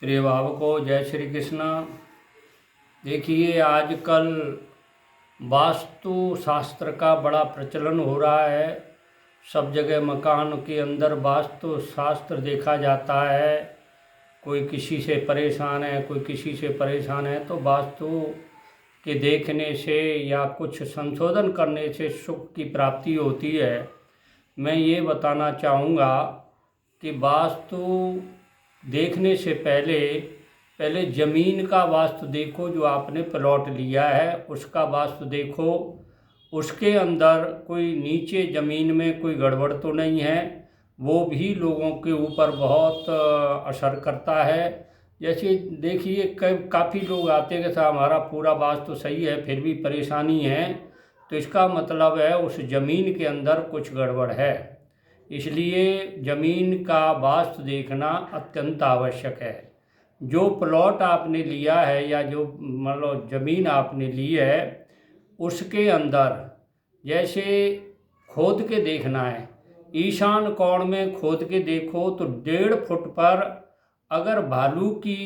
प्रिय भावकों, जय श्री कृष्ण। देखिए, आजकल वास्तु शास्त्र का बड़ा प्रचलन हो रहा है। सब जगह मकान के अंदर वास्तु शास्त्र देखा जाता है। कोई किसी से परेशान है, कोई किसी से परेशान है, तो वास्तु के देखने से या कुछ संशोधन करने से सुख की प्राप्ति होती है। मैं ये बताना चाहूँगा कि वास्तु देखने से पहले पहले ज़मीन का वास्तु देखो। जो आपने प्लॉट लिया है उसका वास्तु देखो। उसके अंदर कोई नीचे ज़मीन में कोई गड़बड़ तो नहीं है, वो भी लोगों के ऊपर बहुत असर करता है। जैसे देखिए, काफ़ी लोग आते हैं कि साहब हमारा पूरा वास्तु सही है फिर भी परेशानी है, तो इसका मतलब है उस ज़मीन के अंदर कुछ गड़बड़ है। इसलिए ज़मीन का वास्तु देखना अत्यंत आवश्यक है। जो प्लॉट आपने लिया है या जो मतलब ज़मीन आपने ली है उसके अंदर जैसे खोद के देखना है। ईशान कोण में खोद के देखो तो 1.5 फुट पर अगर भालू की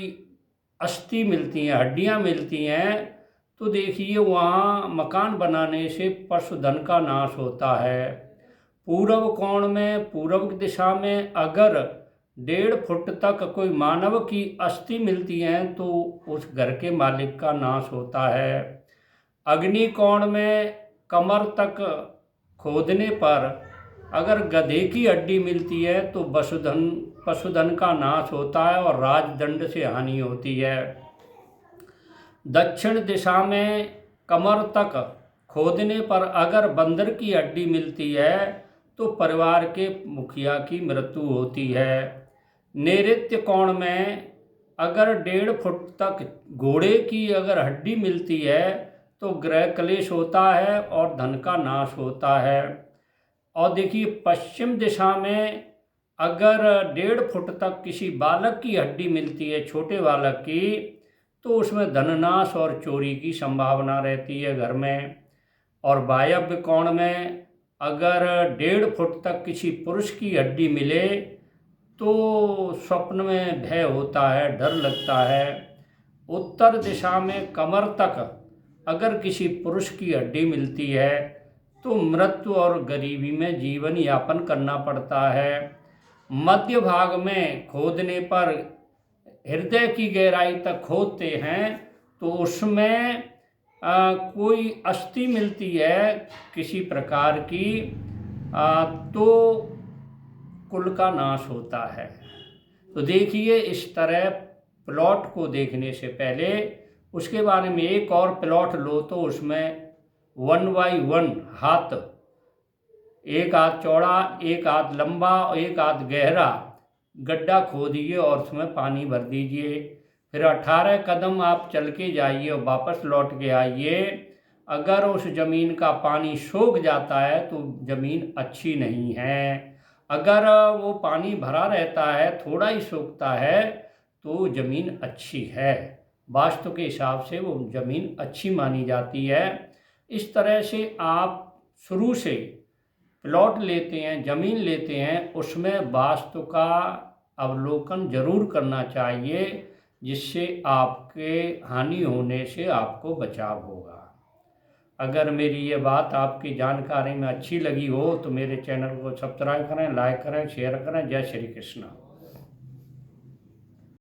अस्थि मिलती हैं, हड्डियां मिलती हैं, तो देखिए वहाँ मकान बनाने से पशुधन का नाश होता है। पूर्व कोण में, पूर्व दिशा में अगर 1.5 फुट तक कोई मानव की अस्थि मिलती है तो उस घर के मालिक का नाश होता है। अग्नि कोण में कमर तक खोदने पर अगर गधे की हड्डी मिलती है तो पशुधन का नाश होता है और राजदंड से हानि होती है। दक्षिण दिशा में कमर तक खोदने पर अगर बंदर की हड्डी मिलती है तो परिवार के मुखिया की मृत्यु होती है। नैऋत्य कोण में अगर 1.5 फुट तक घोड़े की अगर हड्डी मिलती है तो ग्रह क्लेश होता है और धन का नाश होता है। और देखिए, पश्चिम दिशा में अगर 1.5 फुट तक किसी बालक की हड्डी मिलती है, छोटे बालक की, तो उसमें धननाश और चोरी की संभावना रहती है घर में। और वायव्य कोण में अगर 1.5 फुट तक किसी पुरुष की हड्डी मिले तो स्वप्न में भय होता है, डर लगता है। उत्तर दिशा में कमर तक अगर किसी पुरुष की हड्डी मिलती है तो मृत्यु और गरीबी में जीवन यापन करना पड़ता है। मध्य भाग में खोदने पर हृदय की गहराई तक खोदते हैं तो उसमें कोई अस्थि मिलती है किसी प्रकार की, तो कुल का नाश होता है। तो देखिए, इस तरह प्लॉट को देखने से पहले उसके बारे में एक और प्लॉट लो तो उसमें 1x1 हाथ, एक हाथ चौड़ा, एक हाथ लंबा और एक हाथ गहरा गड्ढा खोदिए और उसमें पानी भर दीजिए। फिर 18 कदम आप चल के जाइए और वापस लौट के आइए। अगर उस ज़मीन का पानी सूख जाता है तो ज़मीन अच्छी नहीं है। अगर वो पानी भरा रहता है, थोड़ा ही सूखता है, तो ज़मीन अच्छी है। वास्तु के हिसाब से वो ज़मीन अच्छी मानी जाती है। इस तरह से आप शुरू से प्लॉट लेते हैं, ज़मीन लेते हैं, उसमें वास्तु का अवलोकन जरूर करना चाहिए, जिससे आपके हानि होने से आपको बचाव होगा। अगर मेरी ये बात आपकी जानकारी में अच्छी लगी हो तो मेरे चैनल को सब्सक्राइब करें, लाइक करें, शेयर करें। जय श्री कृष्ण।